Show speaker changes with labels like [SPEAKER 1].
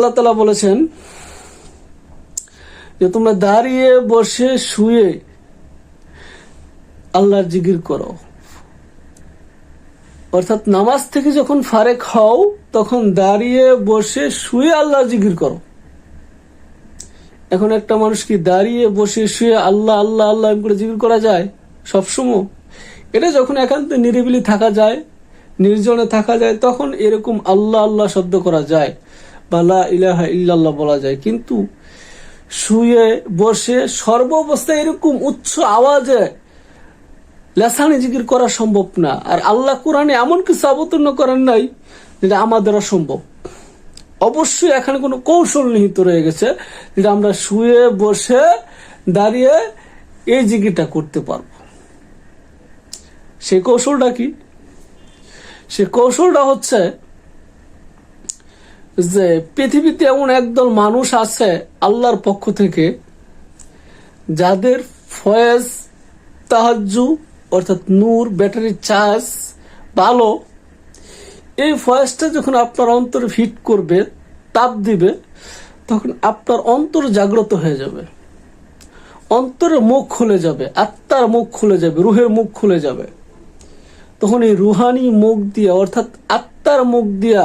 [SPEAKER 1] আল্লাহ তাআলা বলেছেন যে তোমরা দাঁড়িয়ে বসে শুয়ে আল্লাহর জিকির করো, অর্থাৎ নামাজ থেকে যখন ফারেক হও তখন দাঁড়িয়ে বসে শুয়ে আল্লাহর জিকির করো। এখন একটা মানুষ কি দাঁড়িয়ে বসে শুয়ে আল্লাহ আল্লাহ আল্লাহ করে জিকির করা যায় সবসময়? এটা যখন একান্ত নিরিবিলি থাকা যায়, নির্জনে থাকা যায়, তখন এরকম আল্লাহ আল্লাহ শব্দ করা যায় বা লা ইলাহা ইল্লাল্লাহ বলা যায়। কিন্তু শুয়ে বসে সর্ব অবস্থায় এরকম উচ্চ আওয়াজে লেসানে জিকির করা সম্ভব না। আর আল্লাহ কোরআনে এমন কিছু অবতীর্ণ করেন নাই যেটা আমাদের অসম্ভব। অবশ্যই এখানে কোনো কৌশল নিহিত রয়ে গেছে যেটা আমরা শুয়ে বসে দাঁড়িয়ে এই জিকিরটা করতে পারবো। সেই কৌশলটা কি? সে কৌশলটা হচ্ছে যে পৃথিবীতে এমন একদল মানুষ আছে আল্লাহর পক্ষ থেকে যাদের ফয়েজ তাহাজ্জু অর্থাৎ নূর, ব্যাটারির চার্জ ভালো। এই ফয়েজটা যখন আপনার অন্তরে ফিট করবে, তাপ দিবে, তখন আপনার অন্তর জাগ্রত হয়ে যাবে, অন্তরের মুখ খুলে যাবে, আত্মার মুখ খুলে যাবে, রুহের মুখ খুলে যাবে। তখন এই রুহানি মুখ দিয়া অর্থাৎ আত্মার মুখ দিয়া